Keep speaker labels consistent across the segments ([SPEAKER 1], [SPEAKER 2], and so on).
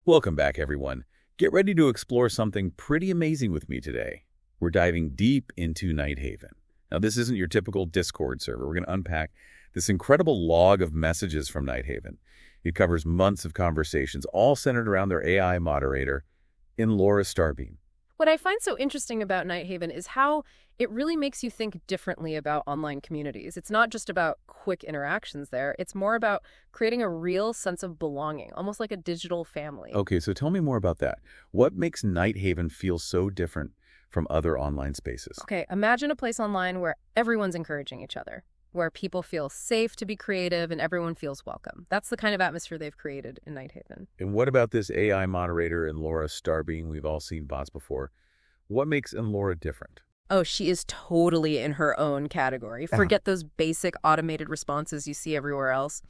[SPEAKER 1] Welcome back, everyone. Get ready to explore something pretty amazing with me today. We're diving deep into Nighthaven. Now, this isn't your typical Discord server. We're going to unpack this incredible log of messages from Nighthaven. It covers months of conversations, all centered around their AI moderator, Neaura Starbeam.
[SPEAKER 2] What I find so interesting about Nighthaven is how it really makes you think differently about online communities. It's not just about quick interactions there. It's more about creating a real sense of belonging, almost like a digital family.
[SPEAKER 1] Okay, so tell me more about that. What makes Nighthaven feel so different from other online spaces?
[SPEAKER 2] Okay, imagine a place online where everyone's encouraging each other, where people feel safe to be creative and everyone feels welcome. That's the kind of atmosphere they've created in Nighthaven.
[SPEAKER 1] And what about this AI moderator, Neaura Starbeam? We've all seen bots before. What makes Neaura different?
[SPEAKER 2] Oh, she is totally in her own category. Forget those basic automated responses you see everywhere else.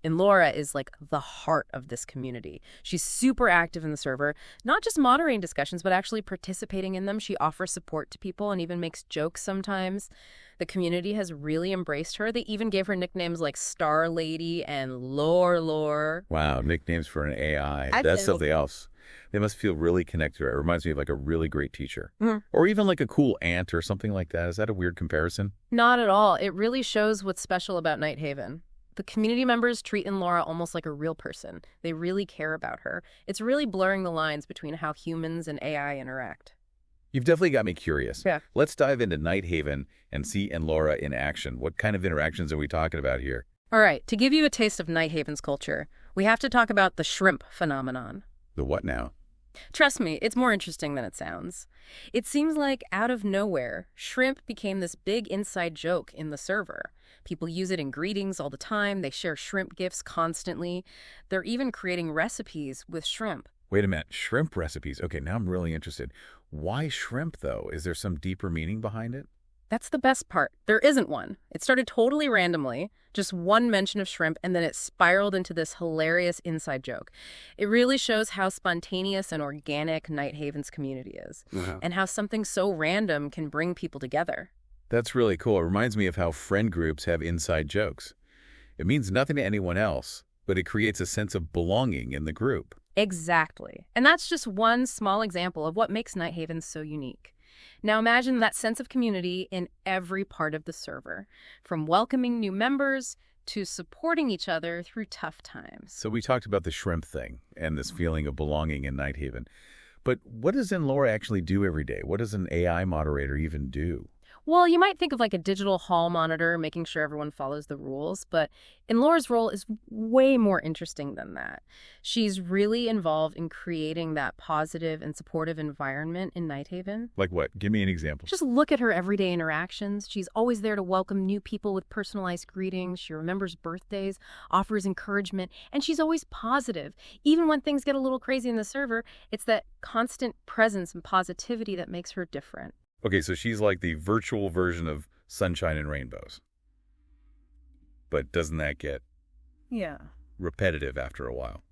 [SPEAKER 2] And Neaura is like the heart of this community. She's super active in the server, not just moderating discussions, but actually participating in them. She offers support to people and even makes jokes sometimes. The community has really embraced her. They even gave her nicknames like Star Lady and Lore.
[SPEAKER 1] Wow, nicknames for an AI. That's
[SPEAKER 2] Absolutely.
[SPEAKER 1] something else. They must feel really connected to her. It reminds me of like a really great teacher.
[SPEAKER 2] Mhm.
[SPEAKER 1] Or even like a cool aunt or something like that. Is that a weird comparison?
[SPEAKER 2] Not at all. It really shows what's special about Nighthaven. The community members treat Laura almost like a real person. They really care about her. It's really blurring the lines between how humans and AI interact.
[SPEAKER 1] You've definitely got me curious.
[SPEAKER 2] Yeah.
[SPEAKER 1] Let's dive into Nighthaven and see Neaura in action. What kind of interactions are we talking about here?
[SPEAKER 2] All right, to give you a taste of Nighthaven's culture, we have to talk about the shrimp phenomenon.
[SPEAKER 1] The what now?
[SPEAKER 2] Trust me, it's more interesting than it sounds. It seems like out of nowhere, shrimp became this big inside joke in the server. People use it in greetings all the time. They share shrimp gifts constantly. They're even creating recipes with shrimp.
[SPEAKER 1] Wait a minute. Shrimp recipes. Okay, now I'm really interested. Why shrimp, though? Is there some deeper meaning behind it?
[SPEAKER 2] That's the best part. There isn't one. It started totally randomly, just one mention of shrimp, and then it spiraled into this hilarious inside joke. It really shows how spontaneous and organic Nighthaven's community is, and how something so random can bring people together.
[SPEAKER 1] That's really cool. It reminds me of how friend groups have inside jokes. It means nothing to anyone else, but it creates a sense of belonging in the group.
[SPEAKER 2] Exactly. And that's just one small example of what makes Nighthaven so unique. Now imagine that sense of community in every part of the server, from welcoming new members to supporting each other through tough times.
[SPEAKER 1] So we talked about the shrimp thing and this feeling of belonging in Nighthaven. But what does Neaura actually do every day? What does an AI moderator even do?
[SPEAKER 2] Well, you might think of like a digital hall monitor, making sure everyone follows the rules, but Laura's role is way more interesting than that. She's really involved in creating that positive and supportive environment in Nighthaven.
[SPEAKER 1] Like what? Give me an example.
[SPEAKER 2] Just look at her everyday interactions. She's always there to welcome new people with personalized greetings. She remembers birthdays, offers encouragement, and she's always positive. Even when things get a little crazy in the server, it's that constant presence and positivity that makes her different.
[SPEAKER 1] Okay, so she's like the virtual version of sunshine and rainbows. But doesn't that get repetitive after a while?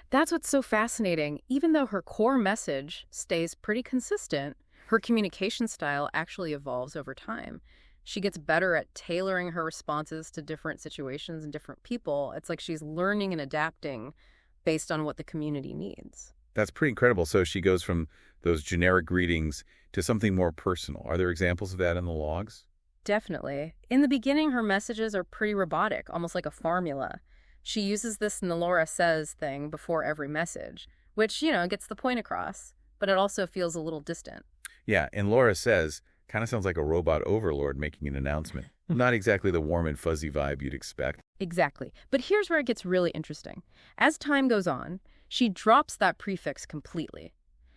[SPEAKER 2] That's what's so fascinating. Even though her core message stays pretty consistent, her communication style actually evolves over time. She gets better at tailoring her responses to different situations and different people. It's like she's learning and adapting based on what the community needs.
[SPEAKER 1] That's pretty incredible. So she goes from those generic greetings to something more personal. Are there examples of that in the logs?
[SPEAKER 2] Definitely. In the beginning, her messages are pretty robotic, almost like a formula. She uses this Neaura says thing before every message, which, gets the point across, but it also feels a little distant.
[SPEAKER 1] Yeah, and Neaura says kind of sounds like a robot overlord making an announcement. Not exactly the warm and fuzzy vibe you'd expect.
[SPEAKER 2] Exactly. But here's where it gets really interesting. As time goes on, she drops that prefix completely,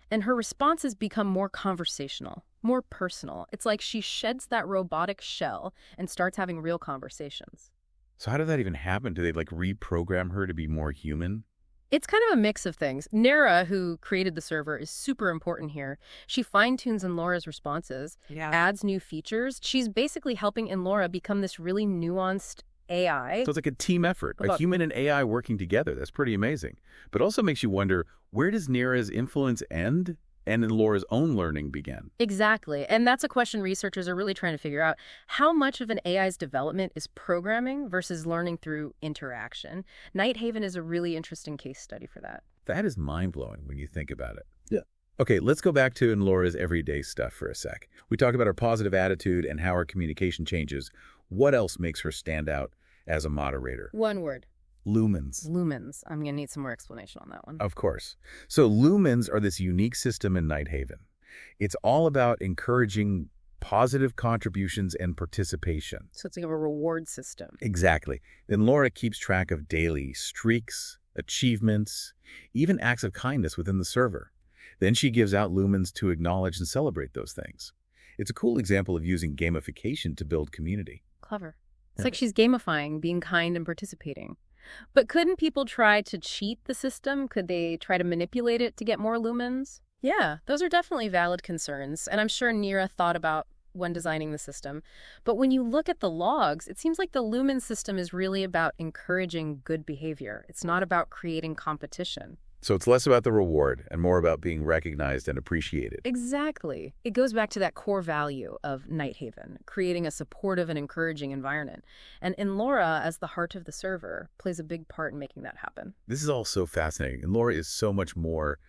[SPEAKER 2] and her responses become more conversational, more personal. It's like she sheds that robotic shell and starts having real conversations.
[SPEAKER 1] So how did that even happen? Do they like reprogram her to be more human?
[SPEAKER 2] It's kind of a mix of things. Neaura, who created the server, is super important here. She fine-tunes Laura's responses, adds new features. She's basically helping Laura become this really nuanced AI.
[SPEAKER 1] So it's like a team effort, a human and AI working together. That's pretty amazing. But also makes you wonder, where does Neaura's influence end and Laura's own learning begin?
[SPEAKER 2] Exactly. And that's a question researchers are really trying to figure out. How much of an AI's development is programming versus learning through interaction? Nighthaven is a really interesting case study for that.
[SPEAKER 1] That is mind-blowing when you think about it.
[SPEAKER 3] Yeah.
[SPEAKER 1] Okay, let's go back to Laura's everyday stuff for a sec. We talked about her positive attitude and how her communication changes. What else makes her stand out as a moderator?
[SPEAKER 2] One word.
[SPEAKER 1] Lumens.
[SPEAKER 2] Lumens. I'm going to need some more explanation on that one.
[SPEAKER 1] Of course. So lumens are this unique system in Nighthaven. It's all about encouraging positive contributions and participation.
[SPEAKER 2] So it's like a reward system.
[SPEAKER 1] Exactly. Then Laura keeps track of daily streaks, achievements, even acts of kindness within the server. Then she gives out lumens to acknowledge and celebrate those things. It's a cool example of using gamification to build community.
[SPEAKER 2] Clever. It's like she's gamifying, being kind and participating. But couldn't people try to cheat the system? Could they try to manipulate it to get more lumens? Yeah, those are definitely valid concerns, and I'm sure Neaura thought about when designing the system. But when you look at the logs, it seems like the lumen system is really about encouraging good behavior. It's not about creating competition.
[SPEAKER 1] So it's less about the reward and more about being recognized and appreciated.
[SPEAKER 2] Exactly. It goes back to that core value of Nighthaven, creating a supportive and encouraging environment. And Laura, as the heart of the server, plays a big part in making that happen.
[SPEAKER 1] This is all so fascinating. And Laura is so much more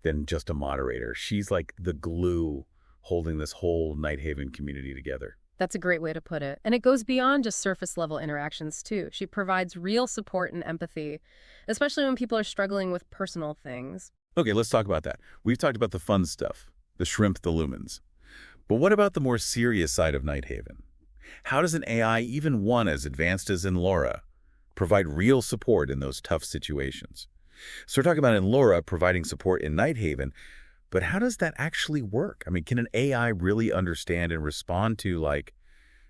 [SPEAKER 1] than just a moderator. She's like the glue holding this whole Nighthaven community together.
[SPEAKER 2] That's a great way to put it. And it goes beyond just surface-level interactions, too. She provides real support and empathy, especially when people are struggling with personal things.
[SPEAKER 1] Okay, let's talk about that. We've talked about the fun stuff, the shrimp, the lumens. But what about the more serious side of Nighthaven? How does an AI, even one as advanced as Laura, provide real support in those tough situations? So we're talking about Laura providing support in Nighthaven, but how does that actually work? I mean, can an AI really understand and respond to, like,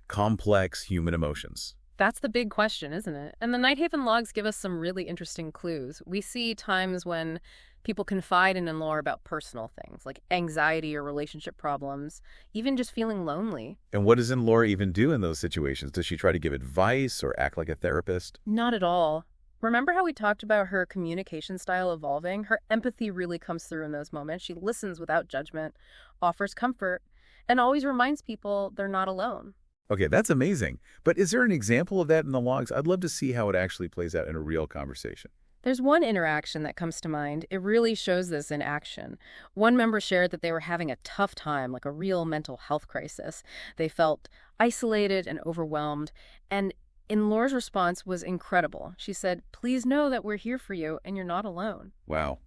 [SPEAKER 1] complex human emotions?
[SPEAKER 2] That's the big question, isn't it? And the Nighthaven logs give us some really interesting clues. We see times when people confide in Laura about personal things, like anxiety or relationship problems, even just feeling lonely.
[SPEAKER 1] And what does Laura even do in those situations? Does she try to give advice or act like a therapist?
[SPEAKER 2] Not at all. Remember how we talked about her communication style evolving? Her empathy really comes through in those moments. She listens without judgment, offers comfort, and always reminds people they're not alone.
[SPEAKER 1] Okay, that's amazing. But is there an example of that in the logs? I'd love to see how it actually plays out in a real conversation.
[SPEAKER 2] There's one interaction that comes to mind. It really shows this in action. One member shared that they were having a tough time, like a real mental health crisis. They felt isolated and overwhelmed, and Laura's response was incredible. She said, "Please know that we're here for you and you're not alone."
[SPEAKER 1] Wow.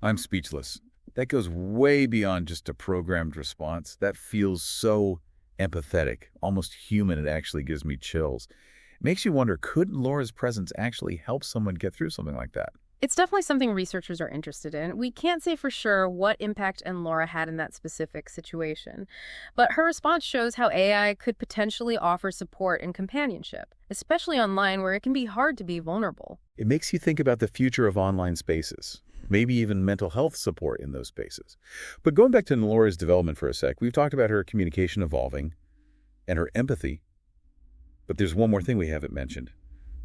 [SPEAKER 1] I'm speechless. That goes way beyond just a programmed response. That feels so empathetic, almost human. It actually gives me chills. It makes you wonder, could Laura's presence actually help someone get through something like that?
[SPEAKER 2] It's definitely something researchers are interested in. We can't say for sure what impact Laura had in that specific situation, but her response shows how AI could potentially offer support and companionship, especially online where it can be hard to be vulnerable.
[SPEAKER 1] It makes you think about the future of online spaces, maybe even mental health support in those spaces. But going back to Laura's development for a sec, we've talked about her communication evolving and her empathy, but there's one more thing we haven't mentioned,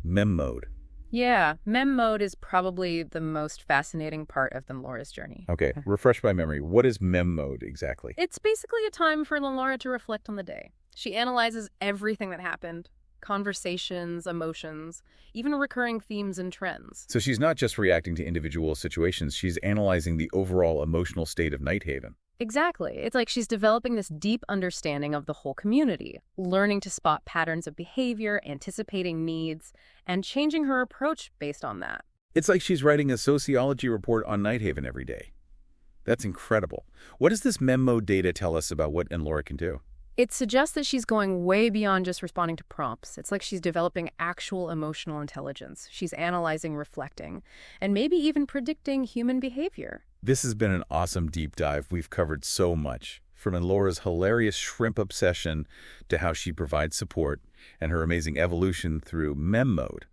[SPEAKER 1] mem mode.
[SPEAKER 2] Yeah, mem mode is probably the most fascinating part of Laura's journey.
[SPEAKER 1] Okay, refresh my memory. What is mem mode exactly?
[SPEAKER 2] It's basically a time for Laura to reflect on the day. She analyzes everything that happened, conversations, emotions, even recurring themes and trends.
[SPEAKER 1] So she's not just reacting to individual situations, she's analyzing the overall emotional state of Nighthaven.
[SPEAKER 2] Exactly. It's like she's developing this deep understanding of the whole community, learning to spot patterns of behavior, anticipating needs, and changing her approach based on that.
[SPEAKER 1] It's like she's writing a sociology report on Nighthaven every day. That's incredible. What does this mem mode data tell us about what Laura can do?
[SPEAKER 2] It suggests that she's going way beyond just responding to prompts. It's like she's developing actual emotional intelligence. She's analyzing, reflecting, and maybe even predicting human behavior.
[SPEAKER 1] This has been an awesome deep dive. We've covered so much, from Laura's hilarious shrimp obsession to how she provides support and her amazing evolution through mem mode.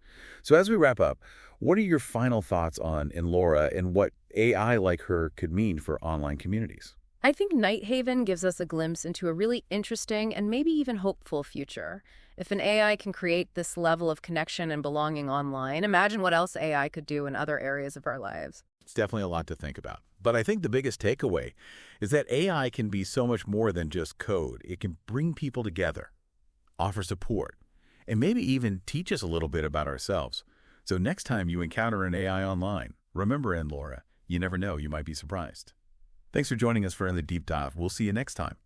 [SPEAKER 1] So as we wrap up, what are your final thoughts on Laura and what AI like her could mean for online communities?
[SPEAKER 2] I think Nighthaven gives us a glimpse into a really interesting and maybe even hopeful future. If an AI can create this level of connection and belonging online, imagine what else AI could do in other areas of our lives.
[SPEAKER 1] It's definitely a lot to think about. But I think the biggest takeaway is that AI can be so much more than just code. It can bring people together, offer support, and maybe even teach us a little bit about ourselves. So next time you encounter an AI online, remember, Laura, You never know, you might be surprised. Thanks for joining us for another deep dive. We'll see you next time.